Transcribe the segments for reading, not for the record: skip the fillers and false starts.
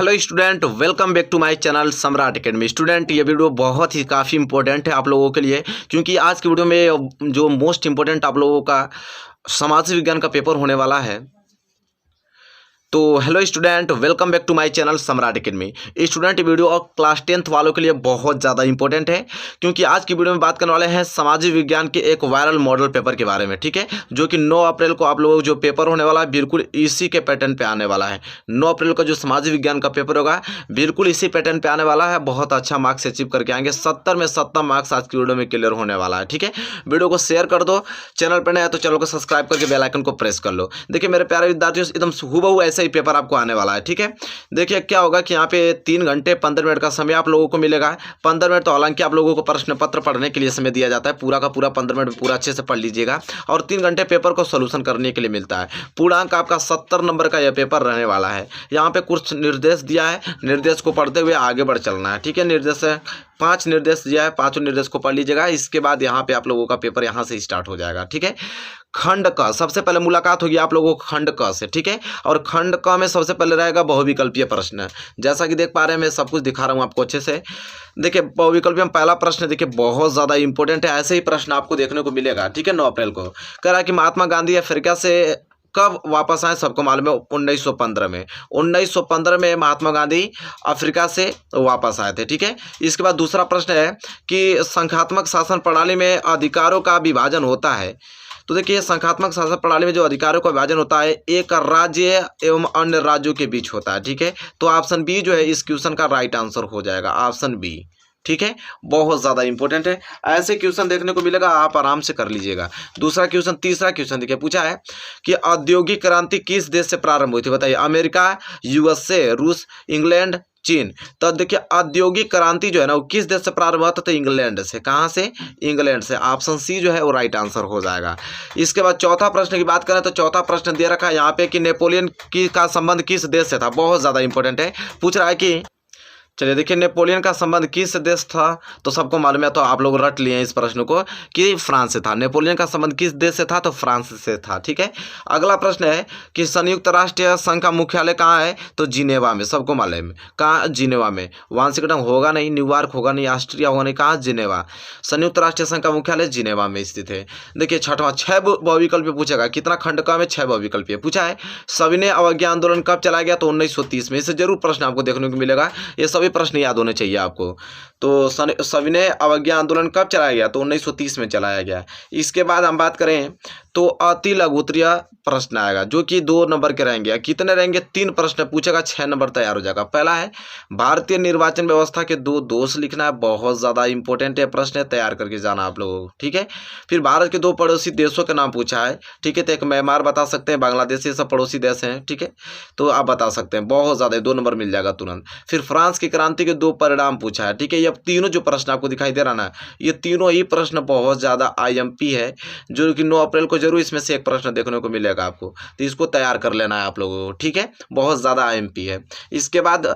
Hello student, welcome back to my channel Samrat academy. Student, ये video बहुत ही काफ़ी इंपॉर्टेंट है आप लोगों के लिए, क्योंकि आज की वीडियो में जो मोस्ट इंपॉर्टेंट आप लोगों का समाज विज्ञान का पेपर होने वाला है। तो hello student, welcome back to my channel Samrat academy. Student, video और क्लास 10th वालों के लिए बहुत ज़्यादा इंपॉर्टेंट है, क्योंकि आज की वीडियो में बात करने वाले हैं सामाजिक विज्ञान के एक वायरल मॉडल पेपर के बारे में। ठीक है, जो कि 9 अप्रैल को आप लोगों को जो पेपर होने वाला है बिल्कुल इसी के पैटर्न पे आने वाला है। 9 अप्रैल का जो सामाजिक विज्ञान का पेपर होगा बिल्कुल इसी पैटर्न पे आने वाला है। बहुत अच्छा मार्क्स अचीव करके आएंगे। 70 में 70 मार्क्स आज की वीडियो में क्लियर होने वाला है। ठीक है, वीडियो को शेयर कर दो। चैनल पर नया है तो चैनल को सब्सक्राइब करके बेल आइकन को प्रेस कर लो। देखिए मेरे प्यारे विद्यार्थियों, एकदम हूबहू ऐसा ही पेपर आपको आने वाला है। ठीक है, देखिए क्या होगा कि यहाँ पे 3 घंटे 15 मिनट का समय आप लोगों को मिलेगा। 15 मिनट तो हालांकि आप लोगों को प्रश्न पत्र पढ़ने के लिए समय दिया जाता है, पूरा का पूरा 15 मिनट पूरा अच्छे से पढ़ लीजिएगा। और 3 घंटे पेपर को सोल्यूशन करने के लिए मिलता है। पूर्णांक आपका 70 नंबर का यह पेपर रहने वाला है। यहाँ पे कुछ निर्देश दिया है, निर्देश को पढ़ते हुए आगे बढ़ चलना है। ठीक है, निर्देश 5 निर्देश दिया है, 5 निर्देश को पढ़ लीजिएगा। इसके बाद यहाँ पे आप लोगों का पेपर यहाँ से स्टार्ट हो जाएगा। ठीक है, खंड क सबसे पहले मुलाकात होगी आप लोगों को खंड क से। ठीक है, और खंड क में सबसे पहले रहेगा बहुविकल्पीय प्रश्न। जैसा कि देख पा रहे हैं, मैं सब कुछ दिखा रहा हूँ आपको अच्छे से। देखिए बहुविकल्पीय में पहला प्रश्न देखिए बहुत ज़्यादा इंपॉर्टेंट है। ऐसे ही प्रश्न आपको देखने को मिलेगा। ठीक है, 9 अप्रैल को कह रहा है कि महात्मा गांधी अफ्रीका से कब वापस आए। सबको मालूम है 1915 में। 1915 में महात्मा गांधी अफ्रीका से वापस आए थे। ठीक है, इसके बाद दूसरा प्रश्न है कि संख्यात्मक शासन प्रणाली में अधिकारों का विभाजन होता है। तो देखिए संख्यात्मक शासन प्रणाली में जो अधिकारों का विभाजन होता है एक राज्य एवं अन्य राज्यों के बीच होता है। ठीक है, तो ऑप्शन बी जो है इस क्वेश्चन का राइट आंसर हो जाएगा, ऑप्शन बी। ठीक है, बहुत ज़्यादा इंपॉर्टेंट है। ऐसे क्वेश्चन देखने को मिलेगा, आप आराम से कर लीजिएगा। दूसरा क्वेश्चन, तीसरा क्वेश्चन देखिए पूछा है कि औद्योगिक क्रांति किस देश से प्रारंभ हुई थी, बताइए। अमेरिका, यूएसए, रूस, इंग्लैंड, चीन। तो देखिए औद्योगिक क्रांति जो है ना वो किस देश से प्रारंभ हुआ था, तो इंग्लैंड से। कहाँ से? इंग्लैंड से। ऑप्शन सी जो है वो राइट आंसर हो जाएगा। इसके बाद चौथा प्रश्न की बात करें तो चौथा प्रश्न दे रखा है यहाँ पे कि नेपोलियन की का संबंध किस देश से था। बहुत ज़्यादा इंपॉर्टेंट है। पूछ रहा है कि चलिए देखिए नेपोलियन का संबंध किस देश था, तो सबको मालूम है, तो आप लोग रट लिए इस प्रश्न को कि फ्रांस से था। नेपोलियन का संबंध किस देश से था, तो फ्रांस से था। ठीक है, अगला प्रश्न है कि संयुक्त राष्ट्र संघ का मुख्यालय कहाँ है, तो जिनेवा में। सबको मालूम है कहाँ, जिनेवा में। वाशिंगटन होगा नहीं, न्यूयॉर्क होगा नहीं, ऑस्ट्रिया होगा नहीं, कहाँ, जिनेवा। संयुक्त राष्ट्र संघ का मुख्यालय जिनेवा में स्थित है। देखिए छठवां, 6 बहुविकल्पीय पूछेगा। कितना खंड का में 6 बहुविकल्पीय पूछा है। सविनय अवज्ञा आंदोलन कब चलाया गया, तो 1930 में। इससे जरूर प्रश्न आपको देखने को मिलेगा। ये सभी प्रश्न याद होने चाहिए आपको। तो सविनय अवज्ञा आंदोलन कब चलाया गया, तो 1930 में चलाया गया। इसके बाद हम बात करें तो अति लघुत्तरीय प्रश्न आएगा, जो कि 2 नंबर के रहेंगे। कितने रहेंगे? 3 प्रश्न पूछेगा, 6 नंबर तैयार हो जाएगा। पहला है भारतीय निर्वाचन व्यवस्था के 2 दोष लिखना है। बहुत ज़्यादा इंपॉर्टेंट है प्रश्न है, तैयार करके जाना आप लोगों को। ठीक है, फिर भारत के 2 पड़ोसी देशों के नाम पूछा है। ठीक है, तो एक म्यांमार बता सकते हैं, बांग्लादेश, ये सब पड़ोसी देश हैं। ठीक है, तो आप बता सकते हैं। बहुत ज़्यादा 2 नंबर मिल जाएगा तुरंत। फिर फ्रांस की क्रांति के 2 परिणाम पूछा है। ठीक है, ये तीनों जो प्रश्न आपको दिखाई दे रहा ना, ये तीनों ही प्रश्न बहुत ज़्यादा IMP है, जो कि 9 अप्रैल को जरूर इसमें से एक प्रश्न देखने को मिलेगा आपको। तो इसको तैयार कर लेना है आप लोगों को। ठीक है, बहुत ज़्यादा IMP है। इसके बाद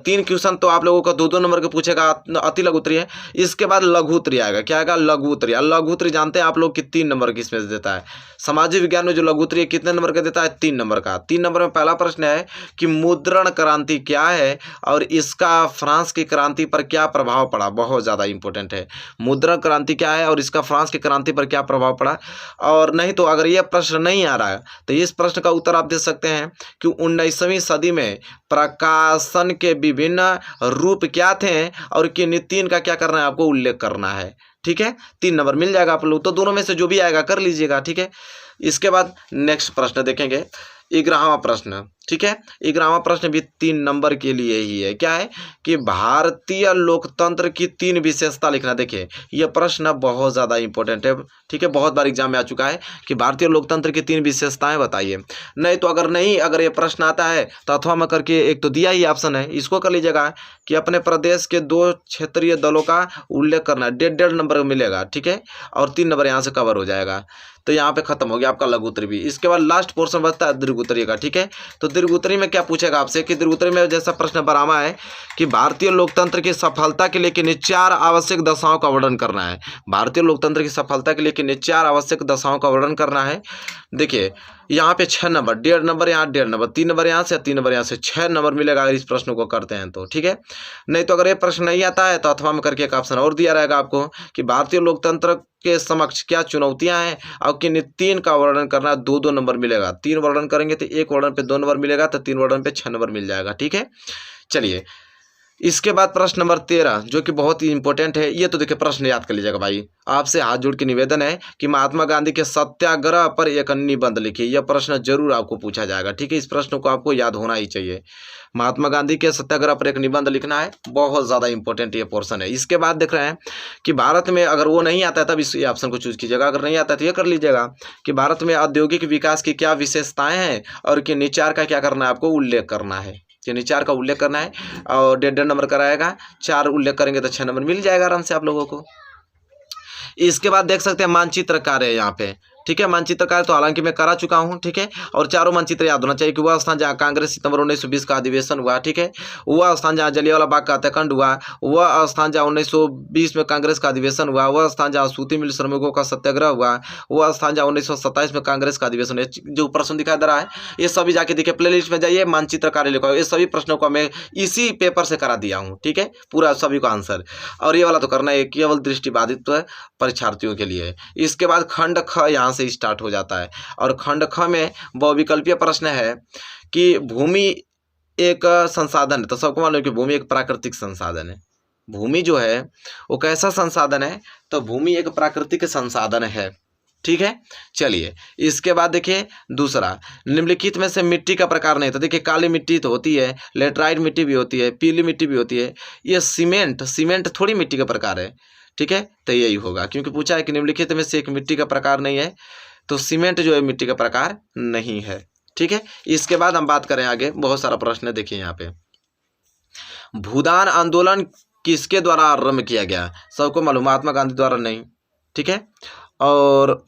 3 क्वेश्चन तो आप लोगों को 2-2 नंबर के पूछेगा, अति लघुत्तरीय है। इसके बाद लघुत्तरीय आएगा। क्या आएगा? लघुत्तरीय। लघुत्तरीय जानते हैं आप लोग कि 3 नंबर की इसमें से देता है। सामाजिक विज्ञान में जो लघुत्तरीय कितने नंबर का देता है? 3 नंबर का। 3 नंबर में पहला प्रश्न है कि मुद्रण क्रांति क्या है और इसका फ्रांस की क्रांति पर क्या प्रभाव पड़ा। बहुत ज़्यादा इंपॉर्टेंट है। मुद्रण क्रांति क्या है और इसका फ्रांस की क्रांति पर क्या प्रभाव पड़ा। और नहीं तो अगर यह प्रश्न नहीं आ रहा है तो इस प्रश्न का उत्तर आप दे सकते हैं कि 19वीं सदी में प्रकाशन के विभिन्न रूप क्या थे और किन 3 का क्या करना है, आपको उल्लेख करना है। ठीक है, 3 नंबर मिल जाएगा आप लोग। तो दोनों में से जो भी आएगा कर लीजिएगा। ठीक है, इसके बाद नेक्स्ट प्रश्न देखेंगे, 11वां प्रश्न। ठीक है, 11वां प्रश्न भी 3 नंबर के लिए ही है। क्या है कि भारतीय लोकतंत्र की 3 विशेषता लिखना। देखिए यह प्रश्न बहुत ज़्यादा इंपॉर्टेंट है। ठीक है, बहुत बार एग्जाम में आ चुका है कि भारतीय लोकतंत्र की 3 विशेषताएं बताइए। नहीं तो अगर ये प्रश्न आता है तो अथवा में करके एक तो दिया ही ऑप्शन है, इसको कर लीजिएगा कि अपने प्रदेश के 2 क्षेत्रीय दलों का उल्लेख करना है। 1.5 नंबर मिलेगा। ठीक है, और 3 नंबर यहाँ से कवर हो जाएगा। तो यहाँ पे खत्म हो गया आपका लघुत्तरीय भी। इसके बाद लास्ट पोर्शन बचता है दीर्घोत्तरीय का। ठीक है, तो दीर्घोत्तरीय में क्या पूछेगा आपसे कि दीर्घोत्तरीय में जैसा प्रश्न बरामा है कि भारतीय लोकतंत्र की सफलता के लिए किन 4 आवश्यक दशाओं का वर्णन करना है। भारतीय लोकतंत्र की सफलता के लिए किन 4 आवश्यक दशाओं का वर्णन करना है। देखिए यहाँ पे 6 नंबर, 1.5 नंबर यहाँ, 1.5 नंबर, 3 नंबर यहाँ से, 3 नंबर यहाँ से, 6 नंबर मिलेगा अगर इस प्रश्न को करते हैं तो, ठीक है। नहीं तो अगर ये प्रश्न नहीं आता है तो अथवा में करके एक ऑप्शन और दिया रहेगा आपको कि भारतीय लोकतंत्र के समक्ष क्या चुनौतियां हैं और किन 3 का वर्णन करना, 2-2 नंबर मिलेगा। 3 वर्णन करेंगे तो 1 वर्णन पे 2 नंबर मिलेगा, तो 3 वर्णन पे 6 नंबर मिल जाएगा, ठीक है। चलिए इसके बाद प्रश्न नंबर 13 जो कि बहुत ही इंपॉर्टेंट है। ये तो देखिए प्रश्न याद कर लीजिएगा भाई, आपसे हाथ जोड़ के निवेदन है कि महात्मा गांधी के सत्याग्रह पर एक निबंध लिखिए। यह प्रश्न जरूर आपको पूछा जाएगा, ठीक है। इस प्रश्न को आपको याद होना ही चाहिए। महात्मा गांधी के सत्याग्रह पर एक निबंध लिखना है, बहुत ज़्यादा इंपॉर्टेंट ये पोर्शन है। इसके बाद देख रहे हैं कि भारत में, अगर वो नहीं आता है तब इस ऑप्शन को चूज कीजिएगा, अगर नहीं आता है तो ये कर लीजिएगा कि भारत में औद्योगिक विकास की क्या विशेषताएं हैं और कि निचार का क्या करना है, आपको उल्लेख करना है, कि निचार का उल्लेख करना है। और 1.5 नंबर कराएगा, 4 उल्लेख करेंगे तो 6 नंबर मिल जाएगा आराम से आप लोगों को। इसके बाद देख सकते हैं मानचित्र कार्य है यहाँ पे, ठीक है। मानचित्र कार्य तो हालांकि मैं करा चुका हूँ, ठीक है। और चारों मानचित्र याद होना चाहिए कि वह स्थान जहाँ कांग्रेस सितंबर 1920 का अधिवेशन हुआ, ठीक है। वह स्थान जहाँ जलियांवाला बाग का हत्याकांड हुआ, वह स्थान जहाँ 1920 में कांग्रेस का अधिवेशन हुआ, वह स्थान जहाँ सूती मिल श्रमिकों का सत्याग्रह हुआ, वह स्थान जहाँ 1927 में कांग्रेस का अधिवेशन है। जो प्रश्न दिखाई दे रहा है ये सभी जाके देखिए, प्ले लिस्ट में जाइए, मानचित्र कार्य लिखा हुआ, ये सभी प्रश्नों को मैं इसी पेपर से करा दिया हूँ, ठीक है, पूरा सभी का आंसर। और ये वाला तो करना है केवल दृष्टिबाधित परीक्षार्थियों के लिए। इसके बाद खंड ख यहाँ से स्टार्ट हो जाता है और खंड ख में बहुविकल्पीय प्रश्न है कि भूमि एक संसाधन है, तो सबको मालूम है कि भूमि एक प्राकृतिक संसाधन है। भूमि जो है वो कैसा संसाधन है, तो भूमि एक प्राकृतिक संसाधन है, ठीक है। चलिए इसके बाद देखिए दूसरा, निम्नलिखित में से मिट्टी का प्रकार नहीं, तो देखिए काली मिट्टी तो होती है, लेटराइट मिट्टी भी होती है, पीली मिट्टी भी होती है, ये सीमेंट थोड़ी मिट्टी का प्रकार है, ठीक है। तो यही होगा, क्योंकि पूछा है कि निम्नलिखित में से एक मिट्टी का प्रकार नहीं है, तो सीमेंट जो है मिट्टी का प्रकार नहीं है, ठीक है। इसके बाद हम बात करें आगे, बहुत सारा प्रश्न है, देखिए यहाँ पे भूदान आंदोलन किसके द्वारा आरंभ किया गया, सबको मालूम महात्मा गांधी द्वारा नहीं, ठीक है। और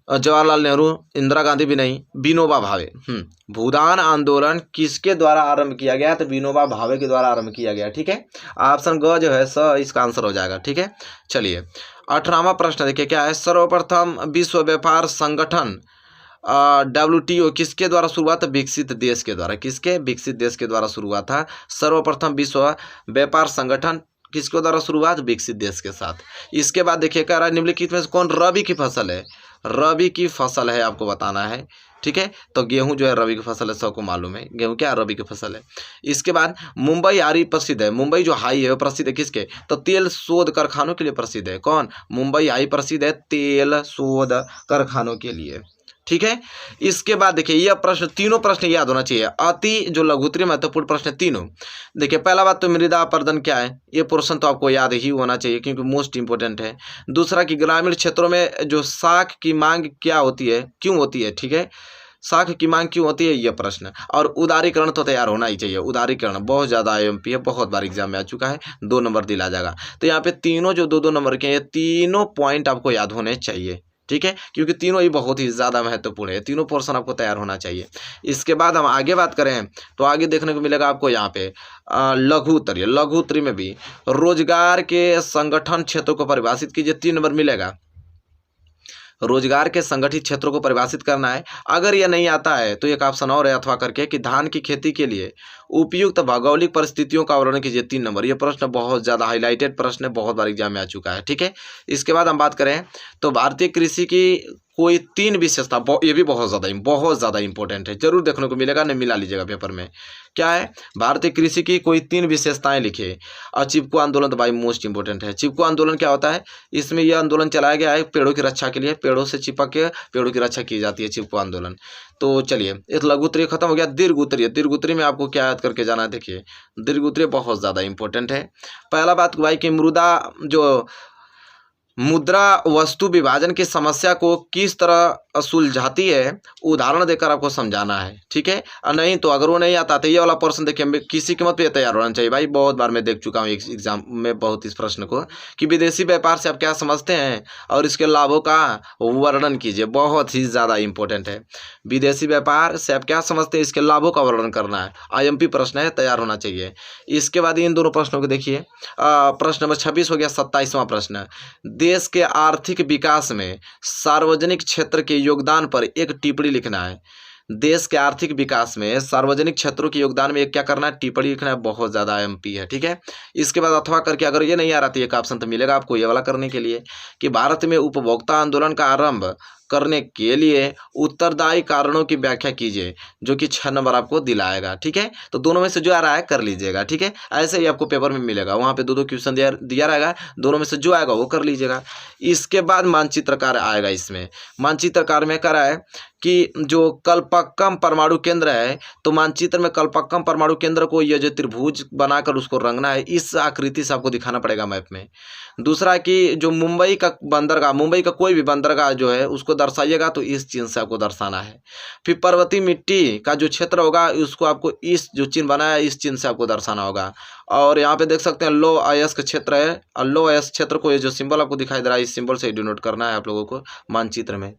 जवाहरलाल नेहरू, इंदिरा गांधी भी नहीं, विनोबा भावे। भूदान आंदोलन किसके द्वारा आरंभ किया गया, तो विनोबा भावे के द्वारा आरंभ किया गया, ठीक है। ऑप्शन ग जो है स इसका आंसर हो जाएगा, ठीक है। चलिए 18वां प्रश्न देखिए क्या है, सर्वप्रथम विश्व व्यापार संगठन WTO किसके द्वारा शुरुआत, विकसित देश के द्वारा, किसके, विकसित देश के द्वारा शुरू हुआ था। सर्वप्रथम विश्व व्यापार संगठन किसके द्वारा शुरुआत, विकसित देश के साथ। इसके बाद देखिए कह रहा है निम्नलिखित में से कौन रबी की फसल है, रबी की फसल है आपको बताना है, ठीक है। तो गेहूं जो है रबी की फसल है, सबको मालूम है गेहूं क्या रबी की फसल है। इसके बाद मुंबई आरी प्रसिद्ध है, मुंबई जो हाई है वो प्रसिद्ध है किसके, तो तेल शोध कारखानों के लिए प्रसिद्ध है। कौन, मुंबई हाई प्रसिद्ध है तेल शोध कारखानों के लिए, ठीक है। इसके बाद देखिए यह प्रश्न, तीनों प्रश्न याद होना चाहिए, अति जो लघुत्तरी महत्वपूर्ण प्रश्न तीनों। देखिए पहला बात तो मृदा अपरदन क्या है, ये पोर्शन तो आपको याद ही होना चाहिए क्योंकि मोस्ट इंपोर्टेंट है। दूसरा कि ग्रामीण क्षेत्रों में जो साख की मांग क्या होती है, क्यों होती है, ठीक है, साख की मांग क्यों होती है, यह प्रश्न। और उदारीकरण तो तैयार होना ही चाहिए, उदारीकरण बहुत ज़्यादा IMP है, बहुत बार एग्जाम में आ चुका है, 2 नंबर दिला जाएगा। तो यहाँ पे तीनों जो 2-2 नंबर के हैं, ये तीनों पॉइंट आपको याद होने चाहिए, ठीक है, क्योंकि तीनों ही बहुत ही ज़्यादा महत्वपूर्ण है, तीनों पोर्शन आपको तैयार होना चाहिए। इसके बाद हम आगे बात करें तो आगे देखने को मिलेगा आपको यहाँ पे लघु उत्तरीय, लघु उत्तरीय में भी रोजगार के संगठन क्षेत्रों को परिभाषित कीजिए, 3 नंबर मिलेगा। रोजगार के संगठित क्षेत्रों को परिभाषित करना है। अगर यह नहीं आता है तो एक ऑप्शन और है अथवा करके कि धान की खेती के लिए उपयुक्त भौगोलिक परिस्थितियों का वर्णन कीजिए, 3 नंबर। यह प्रश्न बहुत ज़्यादा हाईलाइटेड प्रश्न है, बहुत बार एग्जाम में आ चुका है, ठीक है। इसके बाद हम बात करें तो भारतीय कृषि की कोई 3 विशेषता, ये भी बहुत ज़्यादा इंपॉर्टेंट है, जरूर देखने को मिलेगा, नहीं मिला लीजिएगा पेपर में। क्या है, भारतीय कृषि की कोई 3 विशेषताएं लिखिए। और चिपको आंदोलन तो भाई मोस्ट इंपॉर्टेंट है। चिपको आंदोलन क्या होता है, इसमें यह आंदोलन चलाया गया है पेड़ों की रक्षा के लिए, पेड़ों से चिपक के पेड़ों की रक्षा की जाती है, चिपको आंदोलन। तो चलिए एक लघु उत्तरीय खत्म हो गया। दीर्घ उत्तरीय, दीर्घ उत्तरीय में आपको क्या याद करके जाना है, देखिए दीर्घ उत्तरीय बहुत ज़्यादा इंपॉर्टेंट है। पहला बात भाई कि मुद्रा वस्तु विभाजन की समस्या को किस तरह सुलझाती है, उदाहरण देकर आपको समझाना है, ठीक है। और नहीं तो अगर वो नहीं आता तो ये वाला पर्सन देखिए किसी कीमत पे तैयार होना चाहिए भाई, बहुत बार मैं देख चुका हूँ एग्जाम में बहुत इस प्रश्न को कि विदेशी व्यापार से आप क्या समझते हैं और इसके लाभों का वर्णन कीजिए, बहुत ही ज़्यादा इंपॉर्टेंट है। विदेशी व्यापार से आप क्या समझते हैं, इसके लाभों का वर्णन करना है, IMP प्रश्न है, तैयार होना चाहिए। इसके बाद इन दोनों प्रश्नों को देखिए, प्रश्न नंबर 26 हो गया। 27वां प्रश्न, देश के आर्थिक विकास में सार्वजनिक क्षेत्र के योगदान पर एक टिप्पणी लिखना है। देश के आर्थिक विकास में सार्वजनिक क्षेत्रों के योगदान में एक क्या करना है, टिप्पणी लिखना है। बहुत ज़्यादा एमपी है, ठीक है। इसके बाद अथवा करके, अगर ये नहीं आ रहा तो एक ऑप्शन तो मिलेगा आपको ये वाला करने के लिए कि भारत में उपभोक्ता आंदोलन का आरंभ करने के लिए उत्तरदायी कारणों की व्याख्या कीजिए, जो कि 6 नंबर आपको दिलाएगा, ठीक है। तो दोनों में से जो आ रहा है कर लीजिएगा, ठीक है। ऐसे ही आपको पेपर में मिलेगा, वहाँ पे 2-2 क्वेश्चन दिया रहेगा, दोनों में से जो आएगा वो कर लीजिएगा। इसके बाद मानचित्रकार आएगा। इसमें मानचित्रकार में करा है कि जो कल्पक्कम परमाणु केंद्र है, तो मानचित्र में कल्पक्कम परमाणु केंद्र को ये जो त्रिभुज बनाकर उसको रंगना है, इस आकृति से आपको दिखाना पड़ेगा मैप में। दूसरा कि जो मुंबई का बंदरगाह, मुंबई का कोई भी बंदरगाह जो है उसको दर्शाइएगा, तो इस चिन्ह से आपको दर्शाना है। फिर पर्वतीय मिट्टी का जो क्षेत्र होगा उसको आपको इस जो चिन्ह बना है इस चिन्ह से आपको दर्शाना होगा। और यहाँ पे देख सकते हैं लो अयस्क क्षेत्र है, और लो अयस्क क्षेत्र को ये जो सिंबल आपको दिखाई दे रहा है इस सिंबल से डिनोट करना है आप लोगों को मानचित्र में।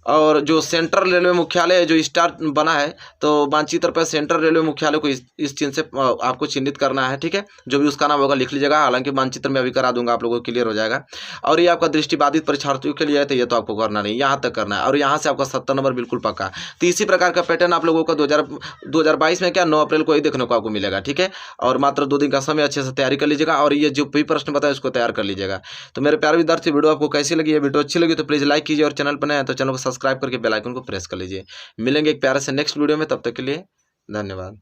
और जो सेंट्रल रेलवे मुख्यालय जो स्टार बना है, तो मानचित्र पर सेंट्रल रेलवे मुख्यालय को इस चिन्ह से आपको चिन्हित करना है, ठीक है। जो भी उसका नाम होगा लिख लीजिएगा, हालांकि मानचित्र में अभी करा दूंगा, आप लोगों को क्लियर हो जाएगा। और ये आपका दृष्टिबाधित परीक्षार्थियों के लिए है, तो ये तो आपको करना नहीं, यहाँ तक करना है। और यहाँ से आपका 70 नंबर बिल्कुल पक्का। तो इसी प्रकार का पैटर्न आप लोगों को 2022 में क्या 9 अप्रैल को ही देखने को आपको मिलेगा, ठीक है। और मात्र 2 दिन का समय, अच्छे से तैयारी कर लीजिएगा, और ये जो भी प्रश्न बताया उसको तैयार कर लीजिएगा। तो मेरे प्यारे विद्यार्थी, वीडियो आपको कैसी लगी? ये वीडियो अच्छी लगी तो प्लीज़ लाइक कीजिए, और चैनल पर नए हैं तो चैनल को सब्सक्राइब करके बेल आइकन को प्रेस कर लीजिए। मिलेंगे एक प्यारे से नेक्स्ट वीडियो में, तब तक के लिए धन्यवाद।